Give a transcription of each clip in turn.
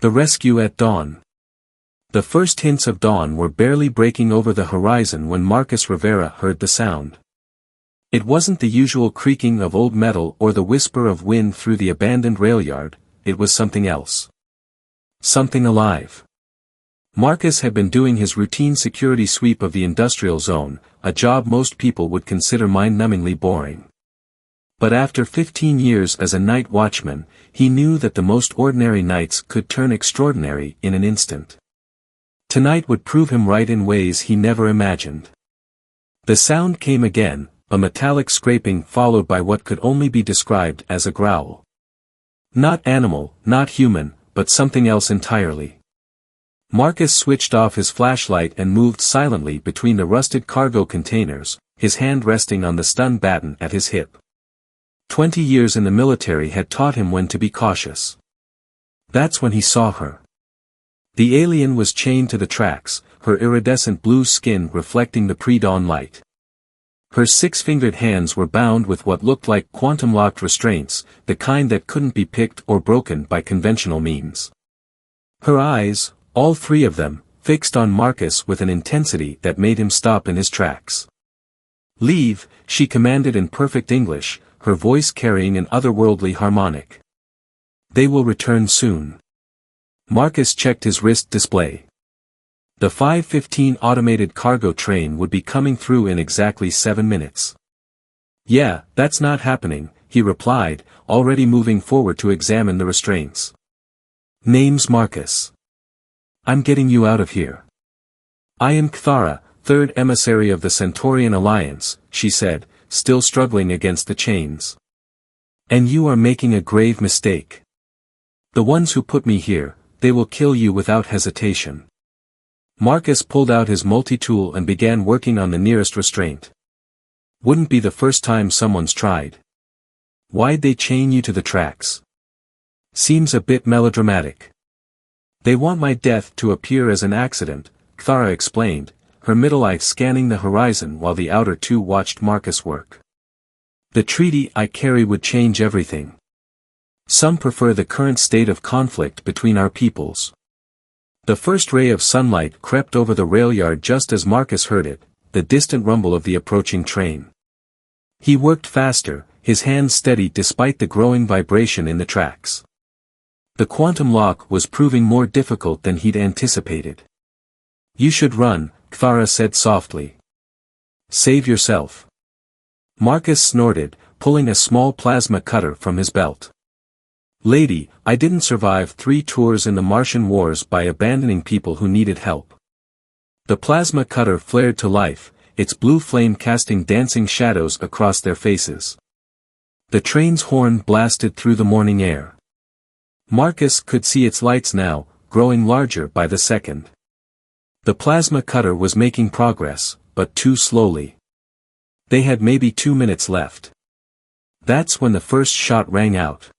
The rescue at dawn. The first hints of dawn were barely breaking over the horizon when Marcus Rivera heard the sound. It wasn't the usual creaking of old metal or the whisper of wind through the abandoned rail yard, it was something else. Something alive. Marcus had been doing his routine security sweep of the industrial zone, a job most people would consider mind-numbingly boring. But after 15 years as a night watchman, he knew that the most ordinary nights could turn extraordinary in an instant. Tonight would prove him right in ways he never imagined. The sound came again, a metallic scraping followed by what could only be described as a growl. Not animal, not human, but something else entirely. Marcus switched off his flashlight and moved silently between the rusted cargo containers, his hand resting on the stun baton at his hip. 20 years in the military had taught him when to be cautious. That's when he saw her. The alien was chained to the tracks, her iridescent blue skin reflecting the pre-dawn light. Her six-fingered hands were bound with what looked like quantum-locked restraints, the kind that couldn't be picked or broken by conventional means. Her eyes, all three of them, fixed on Marcus with an intensity that made him stop in his tracks. "Leave," she commanded in perfect English, her voice carrying an otherworldly harmonic. "They will return soon." Marcus checked his wrist display. The 5:15 automated cargo train would be coming through in exactly 7 minutes. "Yeah, that's not happening," he replied, already moving forward to examine the restraints. "Name's Marcus. I'm getting you out of here." "I am Kthara, third emissary of the Centaurian Alliance," she said, still struggling against the chains. "And you are making a grave mistake. The ones who put me here, they will kill you without hesitation." Marcus pulled out his multi-tool and began working on the nearest restraint. "Wouldn't be the first time someone's tried. Why'd they chain you to the tracks? Seems a bit melodramatic." "They want my death to appear as an accident," Kthara explained, her middle eye scanning the horizon while the outer two watched Marcus work. "The treaty I carry would change everything. Some prefer the current state of conflict between our peoples." The first ray of sunlight crept over the rail yard just as Marcus heard it, the distant rumble of the approaching train. He worked faster, his hands steady despite the growing vibration in the tracks. The quantum lock was proving more difficult than he'd anticipated. "You should run," Kthara said softly. "Save yourself." Marcus snorted, pulling a small plasma cutter from his belt. "Lady, I didn't survive 3 tours in the Martian wars by abandoning people who needed help." The plasma cutter flared to life, its blue flame casting dancing shadows across their faces. The train's horn blasted through the morning air. Marcus could see its lights now, growing larger by the second. The plasma cutter was making progress, but too slowly. They had maybe 2 minutes left. That's when the first shot rang out.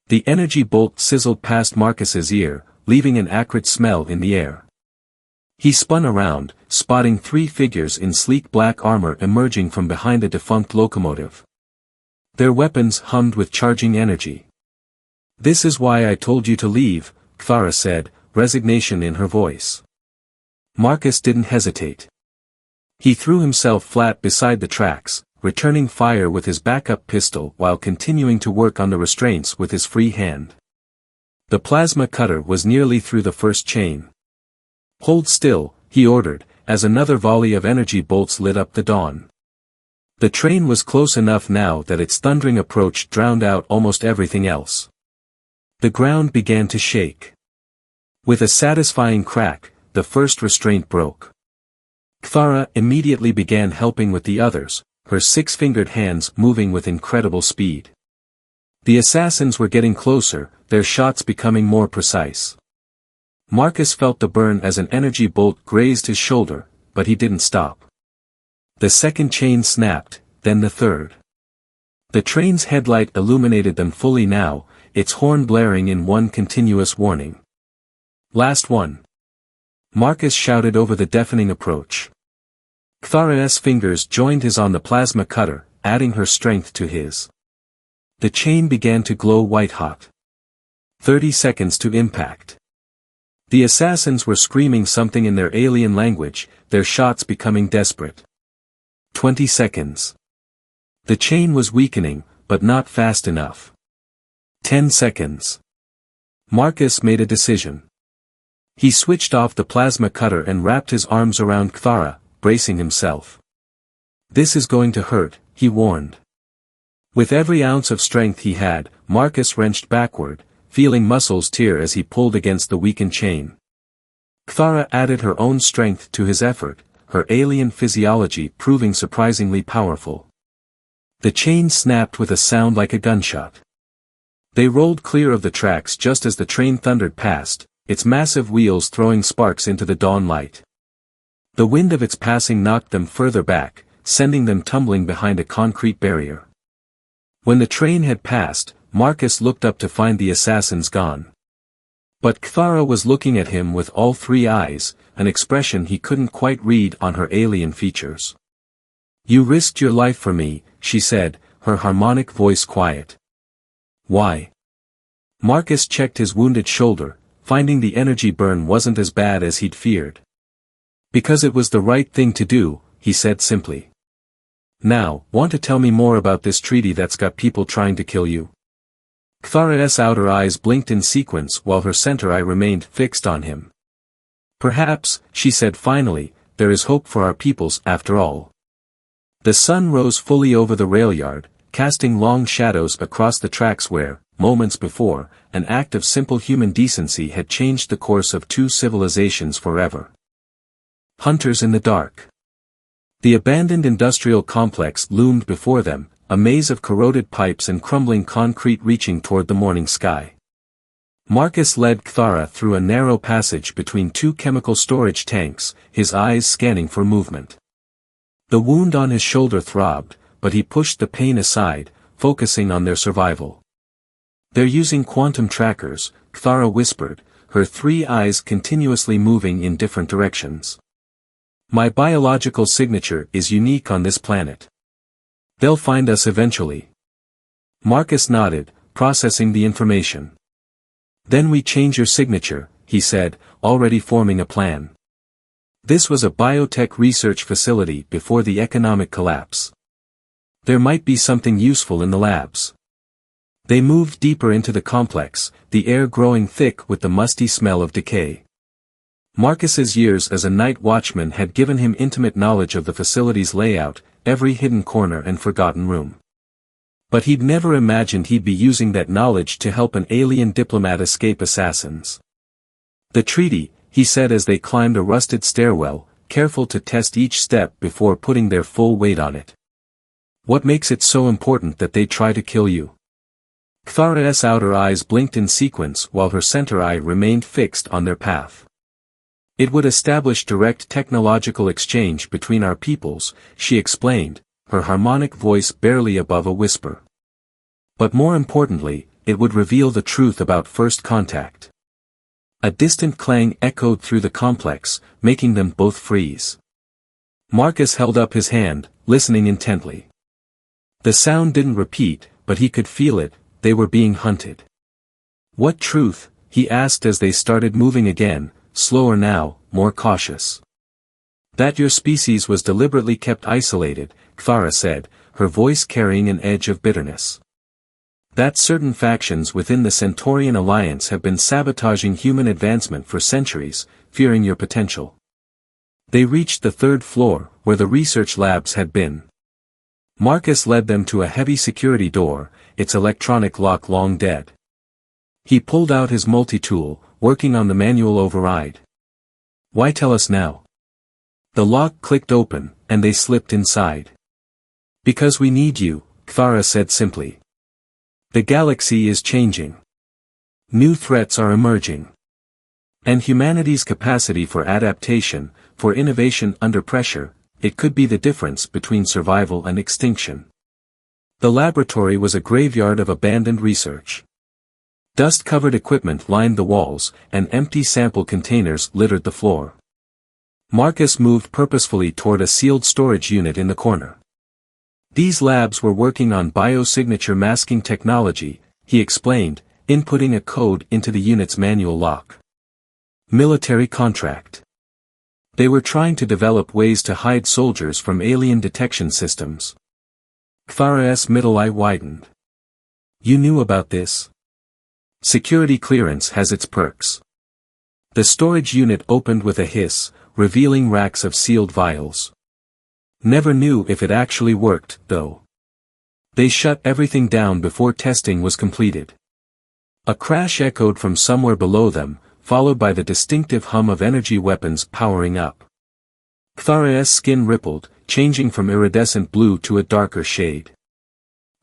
The energy bolt sizzled past Marcus's ear, leaving an acrid smell in the air. He spun around, spotting 3 figures in sleek black armor emerging from behind a defunct locomotive. Their weapons hummed with charging energy. "This is why I told you to leave," Kthara said, resignation in her voice. Marcus didn't hesitate. He threw himself flat beside the tracks, returning fire with his backup pistol while continuing to work on the restraints with his free hand. The plasma cutter was nearly through the first chain. "Hold still," he ordered, as another volley of energy bolts lit up the dawn. The train was close enough now that its thundering approach drowned out almost everything else. The ground began to shake. With a satisfying crack, the first restraint broke. Kthara immediately began helping with the others, her 6-fingered hands moving with incredible speed. The assassins were getting closer, their shots becoming more precise. Marcus felt the burn as an energy bolt grazed his shoulder, but he didn't stop. The second chain snapped, then the third. The train's headlight illuminated them fully now, its horn blaring in one continuous warning. "Last one." Marcus shouted over the deafening approach. Kthara's fingers joined his on the plasma cutter, adding her strength to his. The chain began to glow white-hot. 30 seconds to impact. The assassins were screaming something in their alien language, their shots becoming desperate. 20 seconds. The chain was weakening, but not fast enough. 10 seconds. Marcus made a decision. He switched off the plasma cutter and wrapped his arms around Kthara, bracing himself. "This is going to hurt," he warned. With every ounce of strength he had, Marcus wrenched backward, feeling muscles tear as he pulled against the weakened chain. Kthara added her own strength to his effort, her alien physiology proving surprisingly powerful. The chain snapped with a sound like a gunshot. They rolled clear of the tracks just as the train thundered past, its massive wheels throwing sparks into the dawn light. The wind of its passing knocked them further back, sending them tumbling behind a concrete barrier. When the train had passed, Marcus looked up to find the assassins gone. But Kthara was looking at him with all three eyes, an expression he couldn't quite read on her alien features. "You risked your life for me," she said, her harmonic voice quiet. "Why?" Marcus checked his wounded shoulder, finding the energy burn wasn't as bad as he'd feared. "Because it was the right thing to do," he said simply. "Now, want to tell me more about this treaty that's got people trying to kill you?" Kthara's outer eyes blinked in sequence while her center eye remained fixed on him. "Perhaps," she said finally, "there is hope for our peoples after all." The sun rose fully over the rail yard, casting long shadows across the tracks where, moments before, an act of simple human decency had changed the course of two civilizations forever. Hunters in the dark. The abandoned industrial complex loomed before them, a maze of corroded pipes and crumbling concrete reaching toward the morning sky. Marcus led Kthara through a narrow passage between two chemical storage tanks, his eyes scanning for movement. The wound on his shoulder throbbed, but he pushed the pain aside, focusing on their survival. "They're using quantum trackers," Kthara whispered, her three eyes continuously moving in different directions. "My biological signature is unique on this planet. They'll find us eventually." Marcus nodded, processing the information. "Then we change your signature," he said, already forming a plan. This was a biotech research facility before the economic collapse. There might be something useful in the labs. They moved deeper into the complex, the air growing thick with the musty smell of decay. Marcus's years as a night watchman had given him intimate knowledge of the facility's layout, every hidden corner and forgotten room. But he'd never imagined he'd be using that knowledge to help an alien diplomat escape assassins. "The treaty," he said as they climbed a rusted stairwell, careful to test each step before putting their full weight on it. "What makes it so important that they try to kill you?" Kthara's outer eyes blinked in sequence while her center eye remained fixed on their path. "It would establish direct technological exchange between our peoples," she explained, her harmonic voice barely above a whisper. "But more importantly, it would reveal the truth about first contact." A distant clang echoed through the complex, making them both freeze. Marcus held up his hand, listening intently. The sound didn't repeat, but he could feel it, they were being hunted. "What truth?" he asked as they started moving again, slower now, more cautious. "That your species was deliberately kept isolated," Kthara said, her voice carrying an edge of bitterness. "That certain factions within the Centaurian Alliance have been sabotaging human advancement for centuries, fearing your potential." They reached the third floor, where the research labs had been. Marcus led them to a heavy security door, its electronic lock long dead. He pulled out his multi-tool, working on the manual override. "Why tell us now?" The lock clicked open, and they slipped inside. "Because we need you," Kthara said simply. "The galaxy is changing. New threats are emerging. And humanity's capacity for adaptation, for innovation under pressure, it could be the difference between survival and extinction." The laboratory was a graveyard of abandoned research. Dust-covered equipment lined the walls, and empty sample containers littered the floor. Marcus moved purposefully toward a sealed storage unit in the corner. "These labs were working on biosignature masking technology," he explained, inputting a code into the unit's manual lock. Military contract. They were trying to develop ways to hide soldiers from alien detection systems. Kthara's middle eye widened. You knew about this? Security clearance has its perks. The storage unit opened with a hiss, revealing racks of sealed vials. Never knew if it actually worked, though. They shut everything down before testing was completed. A crash echoed from somewhere below them, followed by the distinctive hum of energy weapons powering up. Kthara's skin rippled, changing from iridescent blue to a darker shade.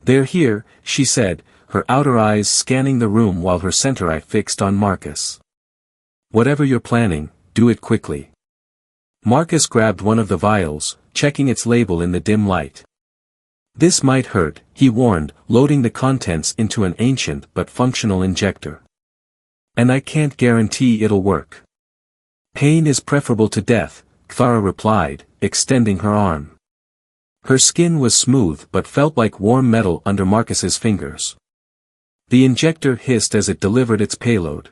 "They're here," she said, her outer eyes scanning the room while her center eye fixed on Marcus. "Whatever you're planning, do it quickly." Marcus grabbed one of the vials, checking its label in the dim light. "This might hurt," he warned, loading the contents into an ancient but functional injector. "And I can't guarantee it'll work." "Pain is preferable to death," Kthara replied, extending her arm. Her skin was smooth but felt like warm metal under Marcus's fingers. The injector hissed as it delivered its payload.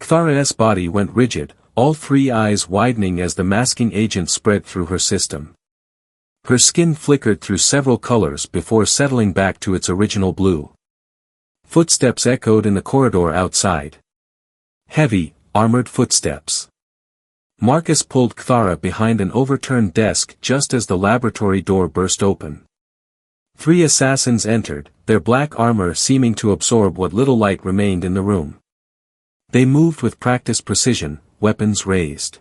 Kthara's body went rigid, all three eyes widening as the masking agent spread through her system. Her skin flickered through several colors before settling back to its original blue. Footsteps echoed in the corridor outside. Heavy, armored footsteps. Marcus pulled Kthara behind an overturned desk just as the laboratory door burst open. Three assassins entered, their black armor seeming to absorb what little light remained in the room. They moved with practiced precision, weapons raised.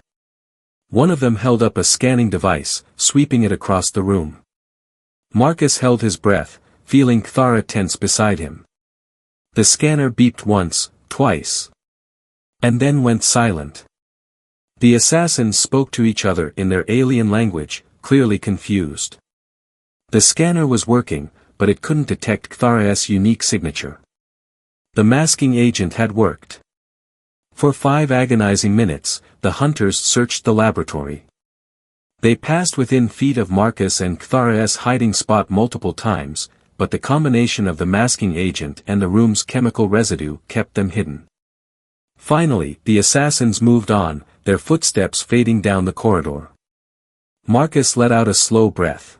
One of them held up a scanning device, sweeping it across the room. Marcus held his breath, feeling Kthara tense beside him. The scanner beeped once, twice. And then went silent. The assassins spoke to each other in their alien language, clearly confused. The scanner was working, but it couldn't detect Kthara's unique signature. The masking agent had worked. For 5 agonizing minutes, the hunters searched the laboratory. They passed within feet of Marcus and Kthara's hiding spot multiple times, but the combination of the masking agent and the room's chemical residue kept them hidden. Finally, the assassins moved on, their footsteps fading down the corridor. Marcus let out a slow breath.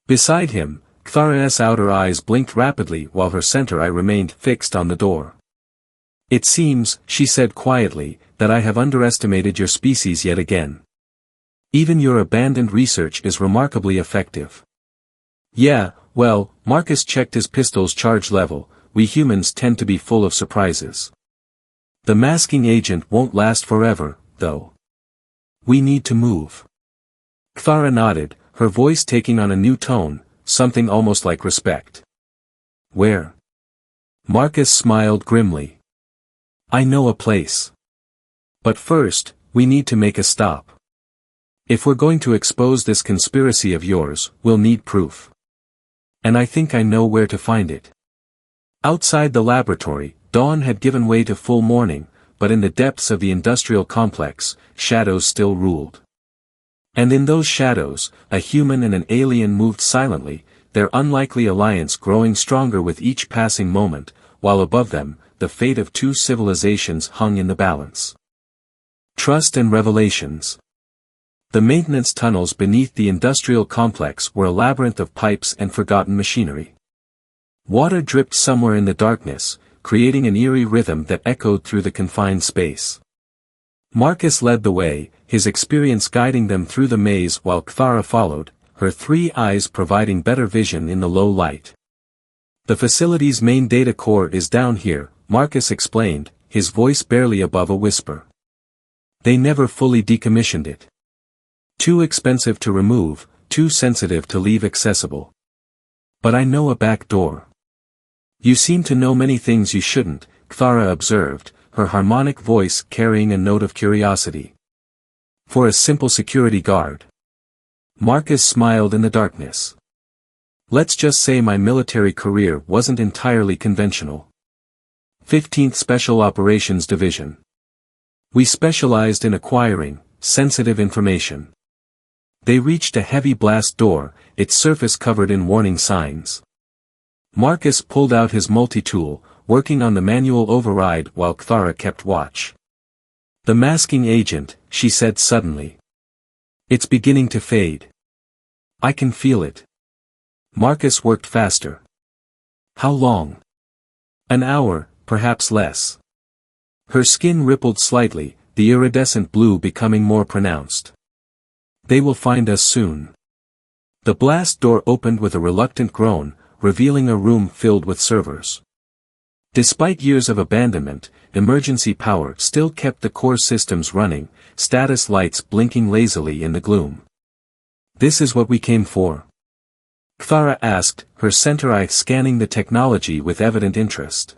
Beside him, Kthara's outer eyes blinked rapidly while her center eye remained fixed on the door. "It seems," she said quietly, "that I have underestimated your species yet again. Even your abandoned research is remarkably effective." "Yeah, well," Marcus checked his pistol's charge level, "we humans tend to be full of surprises. The masking agent won't last forever, though. We need to move." Kthara nodded, her voice taking on a new tone, something almost like respect. "Where?" Marcus smiled grimly. "I know a place. But first, we need to make a stop. If we're going to expose this conspiracy of yours, we'll need proof. And I think I know where to find it." Outside the laboratory, dawn had given way to full morning, but in the depths of the industrial complex, shadows still ruled. And in those shadows, a human and an alien moved silently, their unlikely alliance growing stronger with each passing moment, while above them, the fate of 2 civilizations hung in the balance. Trust and revelations. The maintenance tunnels beneath the industrial complex were a labyrinth of pipes and forgotten machinery. Water dripped somewhere in the darkness, creating an eerie rhythm that echoed through the confined space. Marcus led the way, his experience guiding them through the maze while Kthara followed, her 3 eyes providing better vision in the low light. "The facility's main data core is down here," Marcus explained, his voice barely above a whisper. "They never fully decommissioned it. Too expensive to remove, too sensitive to leave accessible. But I know a back door." "You seem to know many things you shouldn't," Kthara observed, her harmonic voice carrying a note of curiosity. "For a simple security guard." Marcus smiled in the darkness. "Let's just say my military career wasn't entirely conventional. 15th Special Operations Division. We specialized in acquiring sensitive information." They reached a heavy blast door, its surface covered in warning signs. Marcus pulled out his multi-tool, working on the manual override while Cthara kept watch. "The masking agent," she said suddenly. "It's beginning to fade. I can feel it." Marcus worked faster. "How long?" "An hour, perhaps less." Her skin rippled slightly, the iridescent blue becoming more pronounced. "They will find us soon." The blast door opened with a reluctant groan, revealing a room filled with servers. Despite years of abandonment, emergency power still kept the core systems running, status lights blinking lazily in the gloom. "This is what we came for?" Cthara asked, her center eye scanning the technology with evident interest.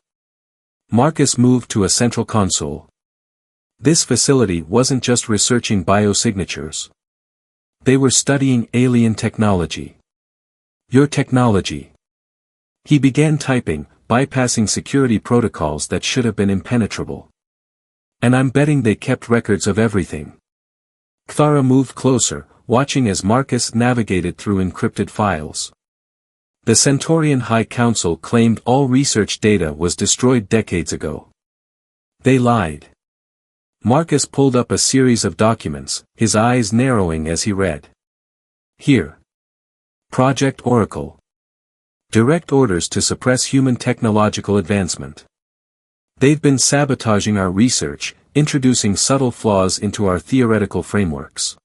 Marcus moved to a central console. This facility wasn't just researching biosignatures. They were studying alien technology. "Your technology." He began typing, bypassing security protocols that should have been impenetrable. "And I'm betting they kept records of everything." Cthara moved closer, watching as Marcus navigated through encrypted files. The Centaurian High Council claimed all research data was destroyed decades ago. They lied. Marcus pulled up a series of documents, his eyes narrowing as he read. Here. Project Oracle. Direct orders to suppress human technological advancement. They've been sabotaging our research, introducing subtle flaws into our theoretical frameworks.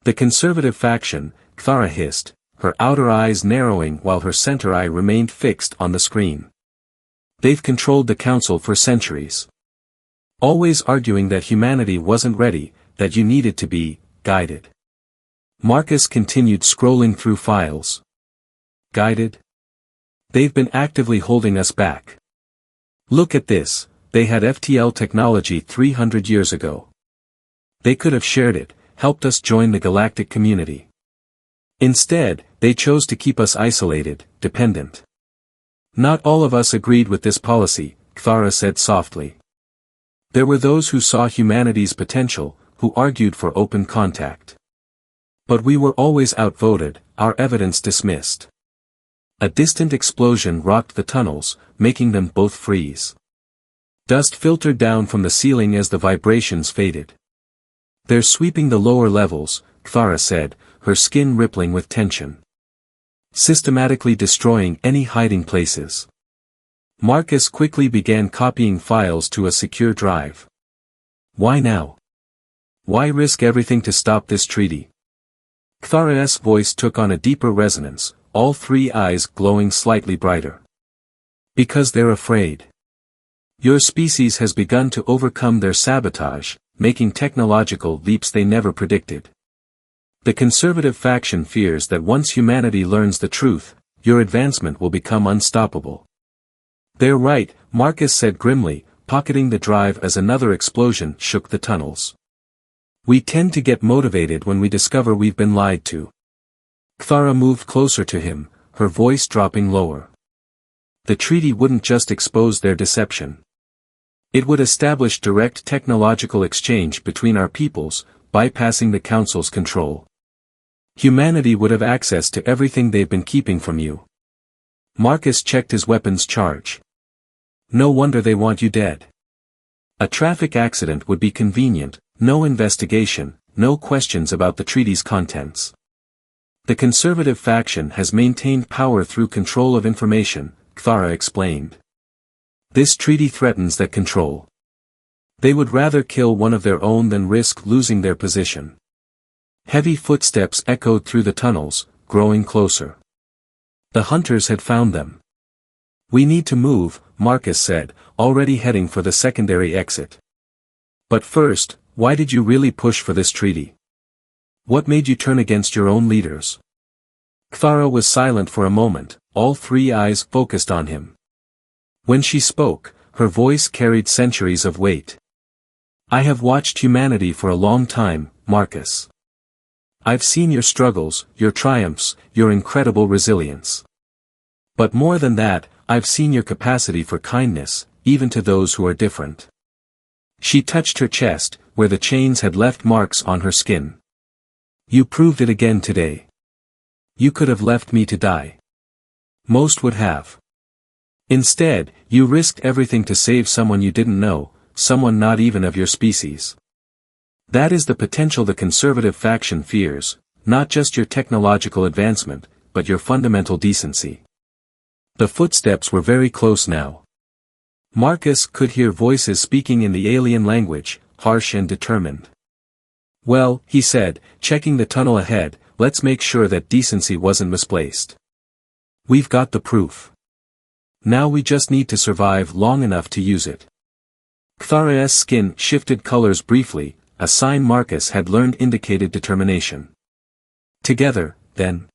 The conservative faction, Cthara hissed, her outer eyes narrowing while her center eye remained fixed on the screen. They've controlled the council for centuries. Always arguing that humanity wasn't ready, that you needed to be guided. Marcus continued scrolling through files. Guided? They've been actively holding us back. Look at this, they had FTL technology 300 years ago. They could have shared it, helped us join the galactic community. Instead, they chose to keep us isolated, dependent. Not all of us agreed with this policy, Cthara said softly. There were those who saw humanity's potential, who argued for open contact. But we were always outvoted, our evidence dismissed. A distant explosion rocked the tunnels, making them both freeze. Dust filtered down from the ceiling as the vibrations faded. They're sweeping the lower levels, Cthara said, her skin rippling with tension. Systematically destroying any hiding places. Marcus quickly began copying files to a secure drive. Why now? Why risk everything to stop this treaty? Cthara's voice took on a deeper resonance, all three eyes glowing slightly brighter. Because they're afraid. Your species has begun to overcome their sabotage, making technological leaps they never predicted. The conservative faction fears that once humanity learns the truth, your advancement will become unstoppable. They're right, Marcus said grimly, pocketing the drive as another explosion shook the tunnels. We tend to get motivated when we discover we've been lied to. Cthara moved closer to him, her voice dropping lower. The treaty wouldn't just expose their deception. It would establish direct technological exchange between our peoples, bypassing the Council's control. Humanity would have access to everything they've been keeping from you. Marcus checked his weapons charge. No wonder they want you dead. A traffic accident would be convenient, no investigation, no questions about the treaty's contents. The conservative faction has maintained power through control of information, Cthara explained. This treaty threatens that control. They would rather kill one of their own than risk losing their position. Heavy footsteps echoed through the tunnels, growing closer. The hunters had found them. We need to move, Marcus said, already heading for the secondary exit. But first, why did you really push for this treaty? What made you turn against your own leaders? Cthara was silent for a moment, all three eyes focused on him. When she spoke, her voice carried centuries of weight. I have watched humanity for a long time, Marcus. I've seen your struggles, your triumphs, your incredible resilience. But more than that, I've seen your capacity for kindness, even to those who are different. She touched her chest, where the chains had left marks on her skin. You proved it again today. You could have left me to die. Most would have. Instead, you risked everything to save someone you didn't know, someone not even of your species. That is the potential the conservative faction fears, not just your technological advancement, but your fundamental decency. The footsteps were very close now. Marcus could hear voices speaking in the alien language, harsh and determined. "Well," he said, checking the tunnel ahead, "let's make sure that decency wasn't misplaced. We've got the proof. Now we just need to survive long enough to use it." Kthara's skin shifted colors briefly, a sign Marcus had learned indicated determination. "Together, then?"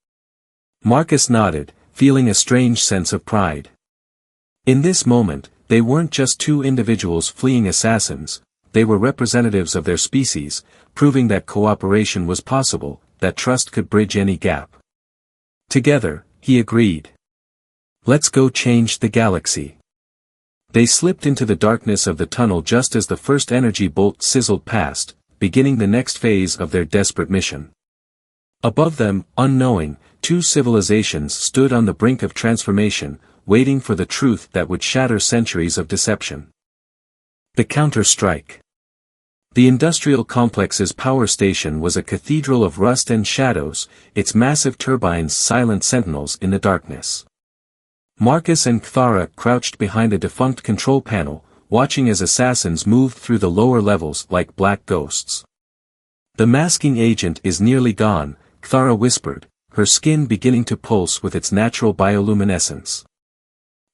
Marcus nodded, feeling a strange sense of pride. In this moment, they weren't just two individuals fleeing assassins, they were representatives of their species, proving that cooperation was possible, that trust could bridge any gap. "Together," he agreed. "Let's go change the galaxy." They slipped into the darkness of the tunnel just as the first energy bolt sizzled past, beginning the next phase of their desperate mission. Above them, unknowing, two civilizations stood on the brink of transformation, waiting for the truth that would shatter centuries of deception. The counter-strike. The industrial complex's power station was a cathedral of rust and shadows, its massive turbines silent sentinels in the darkness. Marcus and Kthara crouched behind a defunct control panel, watching as assassins moved through the lower levels like black ghosts. "The masking agent is nearly gone," Kthara whispered, her skin beginning to pulse with its natural bioluminescence.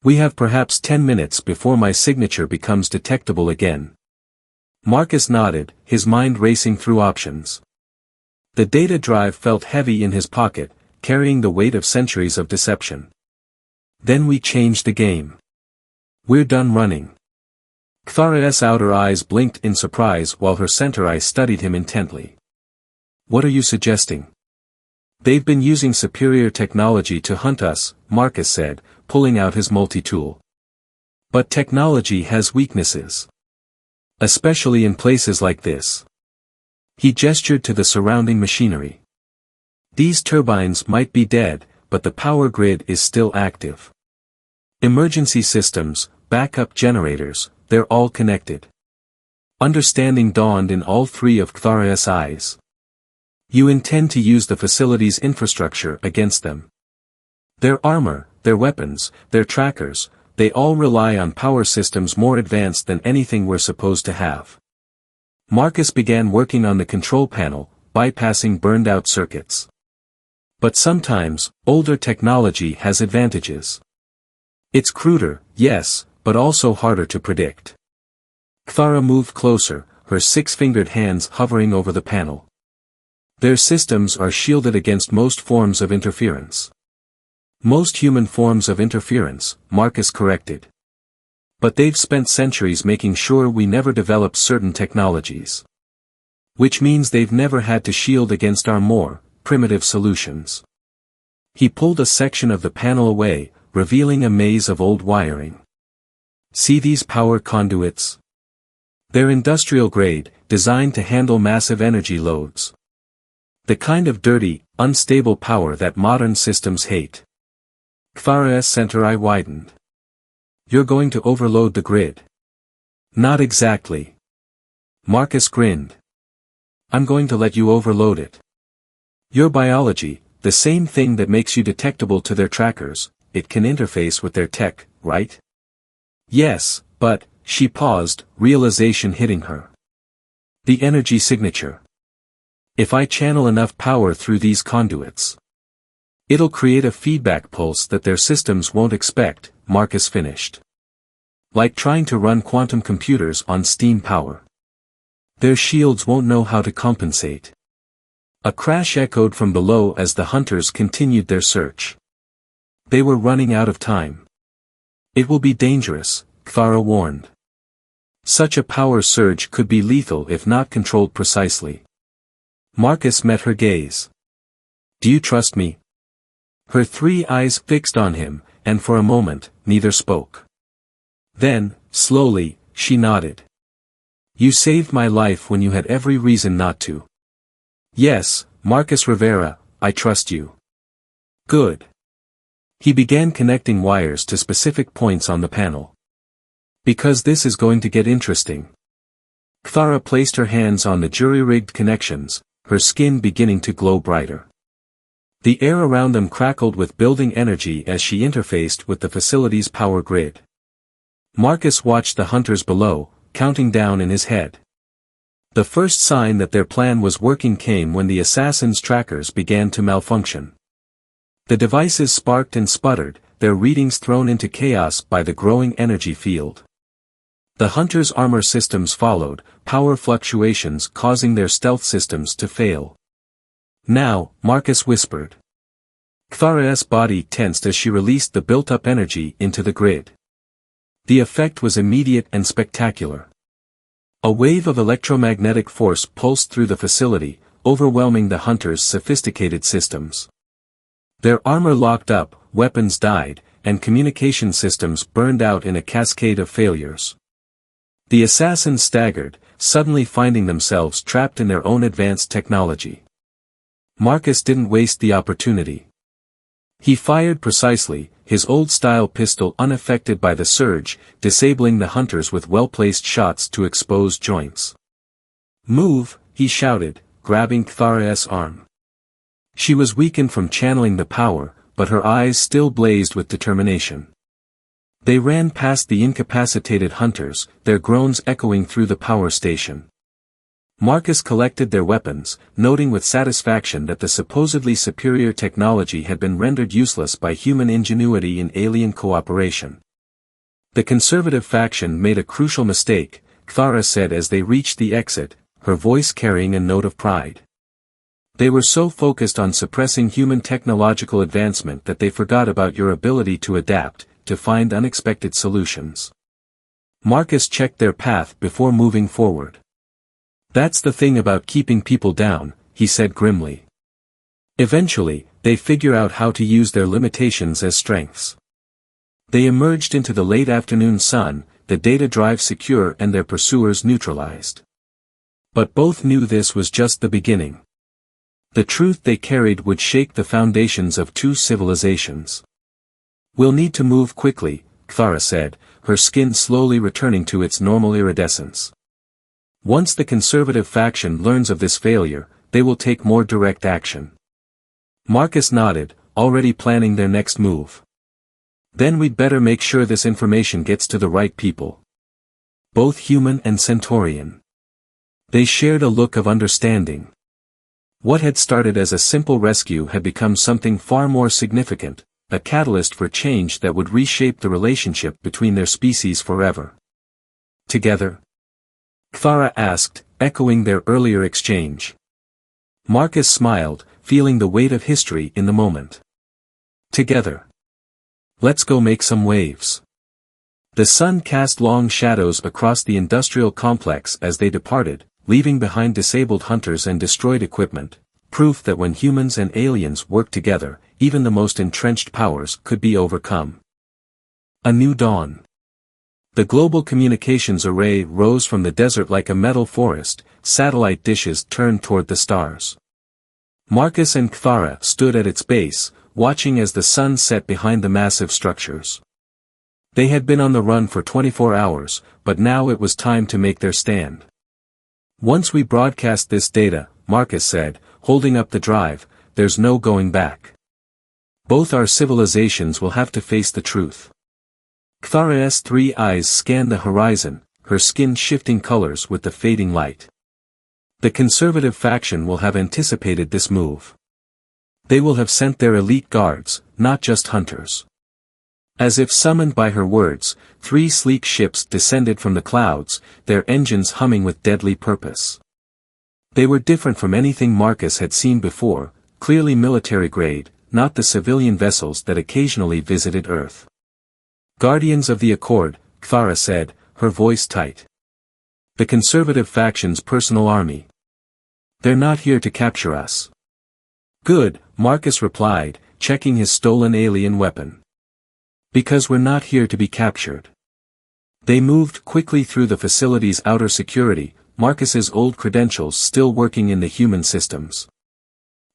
"We have perhaps 10 minutes before my signature becomes detectable again." Marcus nodded, his mind racing through options. The data drive felt heavy in his pocket, carrying the weight of centuries of deception. "Then we change the game. We're done running." Kthara's outer eyes blinked in surprise while her center eye studied him intently. "What are you suggesting?" "They've been using superior technology to hunt us," Marcus said, pulling out his multi-tool. "But technology has weaknesses. Especially in places like this." He gestured to the surrounding machinery. "These turbines might be dead, but the power grid is still active. Emergency systems, backup generators, they're all connected." Understanding dawned in all three of Kthara's eyes. "You intend to use the facility's infrastructure against them. Their armor, their weapons, their trackers, they all rely on power systems more advanced than anything we're supposed to have." Marcus began working on the control panel, bypassing burned-out circuits. "But sometimes, older technology has advantages. It's cruder, yes, but also harder to predict." Kthara moved closer, her six-fingered hands hovering over the panel. "Their systems are shielded against most forms of interference." "Most human forms of interference," Marcus corrected. "But they've spent centuries making sure we never develop certain technologies. Which means they've never had to shield against our more primitive solutions." He pulled a section of the panel away, revealing a maze of old wiring. "See these power conduits? They're industrial grade, designed to handle massive energy loads. The kind of dirty, unstable power that modern systems hate." Kthara's center eye widened. "You're going to overload the grid." "Not exactly." Marcus grinned. "I'm going to let you overload it. Your biology, the same thing that makes you detectable to their trackers, it can interface with their tech, right?" "Yes, but," she paused, realization hitting her. "The energy signature. If I channel enough power through these conduits, it'll create a feedback pulse that their systems won't expect," Marcus finished. "Like trying to run quantum computers on steam power. Their shields won't know how to compensate." A crash echoed from below as the hunters continued their search. They were running out of time. "It will be dangerous," Kthara warned. "Such a power surge could be lethal if not controlled precisely." Marcus met her gaze. "Do you trust me?" Her three eyes fixed on him, and for a moment, neither spoke. Then, slowly, she nodded. "You saved my life when you had every reason not to." "Yes, Marcus Rivera, I trust you." "Good." He began connecting wires to specific points on the panel. Because this is going to get interesting. Cthara placed her hands on the jury-rigged connections, her skin beginning to glow brighter. The air around them crackled with building energy as she interfaced with the facility's power grid. Marcus watched the hunters below, counting down in his head. The first sign that their plan was working came when the assassins' trackers began to malfunction. The devices sparked and sputtered, their readings thrown into chaos by the growing energy field. The hunters' armor systems followed, power fluctuations causing their stealth systems to fail. Now, Marcus whispered. Cthara's body tensed as she released the built-up energy into the grid. The effect was immediate and spectacular. A wave of electromagnetic force pulsed through the facility, overwhelming the hunters' sophisticated systems. Their armor locked up, weapons died, and communication systems burned out in a cascade of failures. The assassins staggered, suddenly finding themselves trapped in their own advanced technology. Marcus didn't waste the opportunity. He fired precisely, his old-style pistol unaffected by the surge, disabling the hunters with well-placed shots to exposed joints. "Move," he shouted, grabbing Cthara's arm. She was weakened from channeling the power, but her eyes still blazed with determination. They ran past the incapacitated hunters, their groans echoing through the power station. Marcus collected their weapons, noting with satisfaction that the supposedly superior technology had been rendered useless by human ingenuity and alien cooperation. The conservative faction made a crucial mistake, Cthara said as they reached the exit, her voice carrying a note of pride. They were so focused on suppressing human technological advancement that they forgot about your ability to adapt, to find unexpected solutions. Marcus checked their path before moving forward. "That's the thing about keeping people down," he said grimly. "Eventually, they figure out how to use their limitations as strengths." They emerged into the late afternoon sun, the data drive secure and their pursuers neutralized. But both knew this was just the beginning. The truth they carried would shake the foundations of two civilizations. "We'll need to move quickly," Cthara said, her skin slowly returning to its normal iridescence. "Once the conservative faction learns of this failure, they will take more direct action." Marcus nodded, already planning their next move. "Then we'd better make sure this information gets to the right people." Both human and Centaurian. They shared a look of understanding. What had started as a simple rescue had become something far more significant, a catalyst for change that would reshape the relationship between their species forever. "Together?" Cthara asked, echoing their earlier exchange. Marcus smiled, feeling the weight of history in the moment. "Together. Let's go make some waves." The sun cast long shadows across the industrial complex as they departed, leaving behind disabled hunters and destroyed equipment, proof that when humans and aliens work together, even the most entrenched powers could be overcome. A new dawn. The global communications array rose from the desert like a metal forest, satellite dishes turned toward the stars. Marcus and Cthara stood at its base, watching as the sun set behind the massive structures. They had been on the run for 24 hours, but now it was time to make their stand. "Once we broadcast this data," Marcus said, holding up the drive, "there's no going back. Both our civilizations will have to face the truth." Cthara's three eyes scanned the horizon, her skin shifting colors with the fading light. The conservative faction will have anticipated this move. They will have sent their elite guards, not just hunters. As if summoned by her words, 3 sleek ships descended from the clouds, their engines humming with deadly purpose. They were different from anything Marcus had seen before, clearly military-grade, not the civilian vessels that occasionally visited Earth. "Guardians of the Accord," Cthara said, her voice tight. "The conservative faction's personal army. They're not here to capture us." "Good," Marcus replied, checking his stolen alien weapon. "Because we're not here to be captured." They moved quickly through the facility's outer security, Marcus's old credentials still working in the human systems.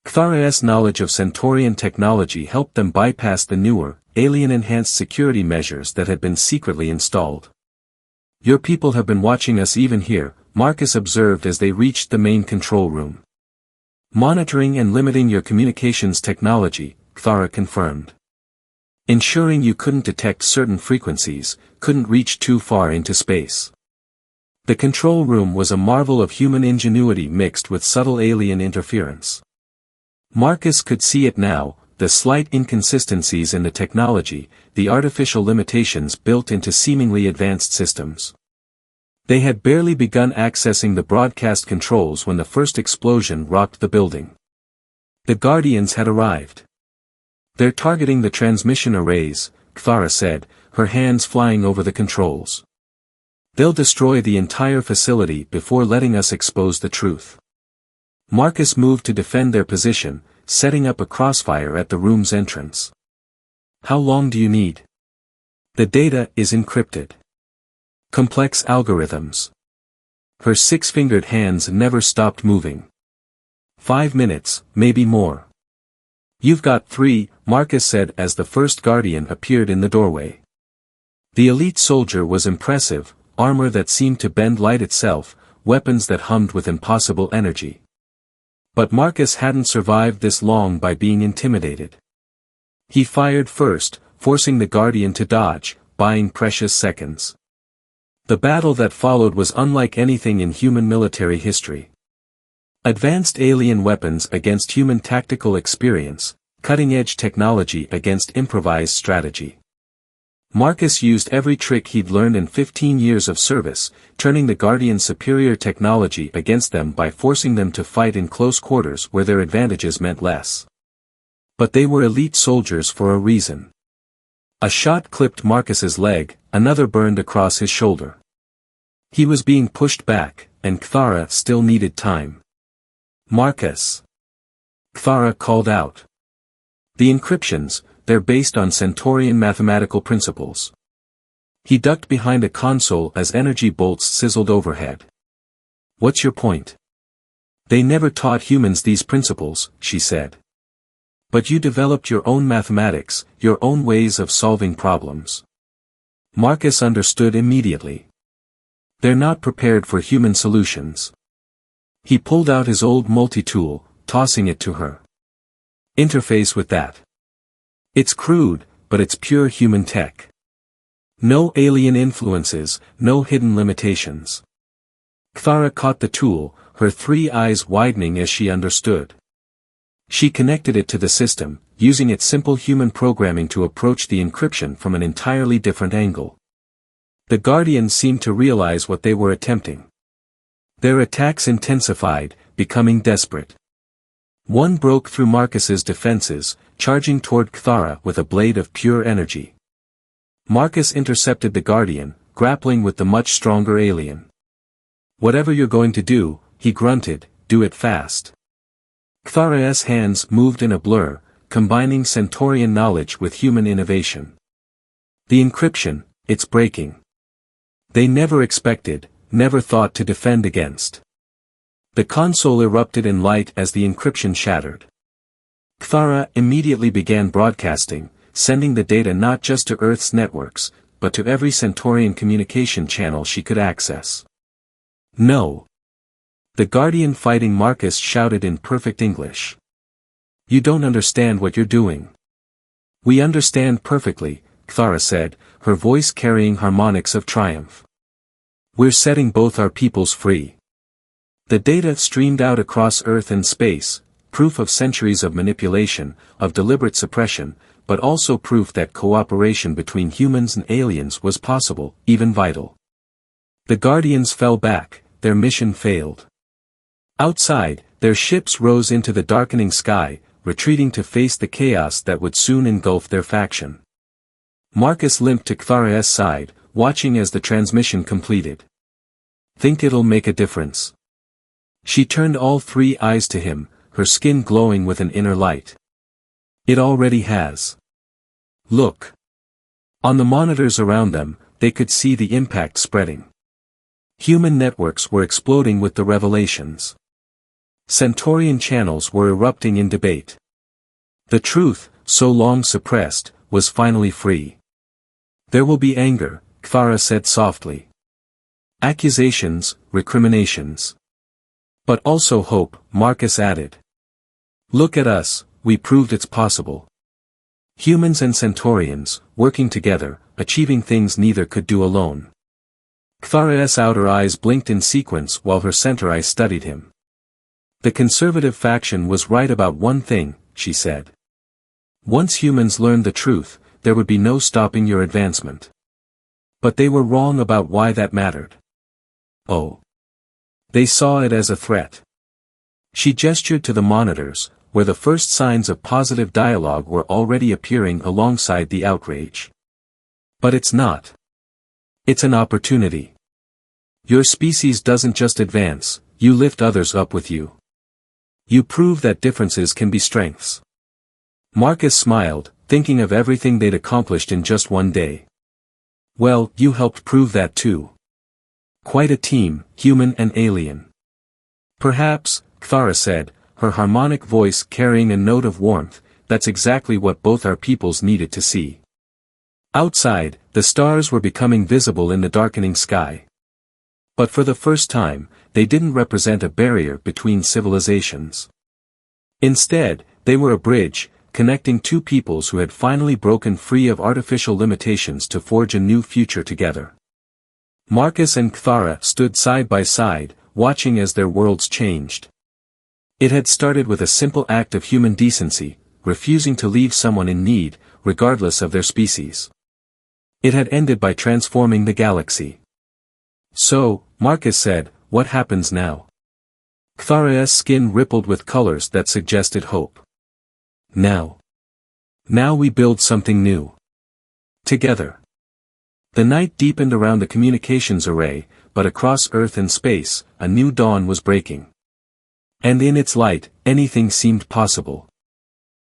Cthara's knowledge of Centaurian technology helped them bypass the newer, alien-enhanced security measures that had been secretly installed. "Your people have been watching us even here," Marcus observed as they reached the main control room. "Monitoring and limiting your communications technology," Cthara confirmed. "Ensuring you couldn't detect certain frequencies, couldn't reach too far into space." The control room was a marvel of human ingenuity mixed with subtle alien interference. Marcus could see it now, the slight inconsistencies in the technology, the artificial limitations built into seemingly advanced systems. They had barely begun accessing the broadcast controls when the first explosion rocked the building. The Guardians had arrived. "They're targeting the transmission arrays," Cthara said, her hands flying over the controls. "They'll destroy the entire facility before letting us expose the truth." Marcus moved to defend their position, setting up a crossfire at the room's entrance. "How long do you need?" "The data is encrypted. Complex algorithms." Her six-fingered hands never stopped moving. 5 minutes, maybe more." "You've got 3, Marcus said as the first Guardian appeared in the doorway. The elite soldier was impressive, armor that seemed to bend light itself, weapons that hummed with impossible energy. But Marcus hadn't survived this long by being intimidated. He fired first, forcing the Guardian to dodge, buying precious seconds. The battle that followed was unlike anything in human military history. Advanced alien weapons against human tactical experience, cutting-edge technology against improvised strategy. Marcus used every trick he'd learned in 15 years of service, turning the Guardians' superior technology against them by forcing them to fight in close quarters where their advantages meant less. But they were elite soldiers for a reason. A shot clipped Marcus's leg, another burned across his shoulder. He was being pushed back, and Cthara still needed time. "Marcus!" Cthara called out. "The encryptions, they're based on Centaurian mathematical principles." He ducked behind a console as energy bolts sizzled overhead. "What's your point?" "They never taught humans these principles," she said. "But you developed your own mathematics, your own ways of solving problems." Marcus understood immediately. They're not prepared for human solutions. He pulled out his old multi-tool, tossing it to her. "Interface with that. It's crude, but it's pure human tech. No alien influences, no hidden limitations." Cthara caught the tool, her 3 eyes widening as she understood. She connected it to the system, using its simple human programming to approach the encryption from an entirely different angle. The Guardians seemed to realize what they were attempting. Their attacks intensified, becoming desperate. One broke through Marcus's defenses, charging toward Cthara with a blade of pure energy. Marcus intercepted the Guardian, grappling with the much stronger alien. "Whatever you're going to do," he grunted, "do it fast." Cthara's hands moved in a blur, combining Centaurian knowledge with human innovation. "The encryption, it's breaking." They never expected, never thought to defend against. The console erupted in light as the encryption shattered. Cthara immediately began broadcasting, sending the data not just to Earth's networks, but to every Centaurian communication channel she could access. "No!" The Guardian fighting Marcus shouted in perfect English. "You don't understand what you're doing." "We understand perfectly," Cthara said, her voice carrying harmonics of triumph. "We're setting both our peoples free." The data streamed out across Earth and space, proof of centuries of manipulation, of deliberate suppression, but also proof that cooperation between humans and aliens was possible, even vital. The Guardians fell back, their mission failed. Outside, their ships rose into the darkening sky, retreating to face the chaos that would soon engulf their faction. Marcus limped to Cthara's side, watching as the transmission completed. "Think it'll make a difference?" She turned all 3 eyes to him, her skin glowing with an inner light. "It already has. Look." On the monitors around them, they could see the impact spreading. Human networks were exploding with the revelations. Centaurian channels were erupting in debate. The truth, so long suppressed, was finally free. There will be anger, Kthara said softly. Accusations, recriminations. But also hope, Marcus added. Look at us, we proved it's possible. Humans and Centaurians, working together, achieving things neither could do alone. Kthara's outer eyes blinked in sequence while her center eye studied him. The conservative faction was right about one thing, she said. Once humans learned the truth, there would be no stopping your advancement. But they were wrong about why that mattered. Oh. They saw it as a threat. She gestured to the monitors, where the first signs of positive dialogue were already appearing alongside the outrage. But it's not. It's an opportunity. Your species doesn't just advance, you lift others up with you. You prove that differences can be strengths. Marcus smiled, thinking of everything they'd accomplished in just one day. Well, you helped prove that too. Quite a team, human and alien. Perhaps, Kthara said, her harmonic voice carrying a note of warmth, that's exactly what both our peoples needed to see. Outside, the stars were becoming visible in the darkening sky. But for the first time, they didn't represent a barrier between civilizations. Instead, they were a bridge, connecting two peoples who had finally broken free of artificial limitations to forge a new future together. Marcus and Kthara stood side by side, watching as their worlds changed. It had started with a simple act of human decency, refusing to leave someone in need, regardless of their species. It had ended by transforming the galaxy. So, Marcus said, what happens now? Kthara's skin rippled with colors that suggested hope. Now we build something new. Together. The night deepened around the communications array, but across Earth and space, a new dawn was breaking. And in its light, anything seemed possible.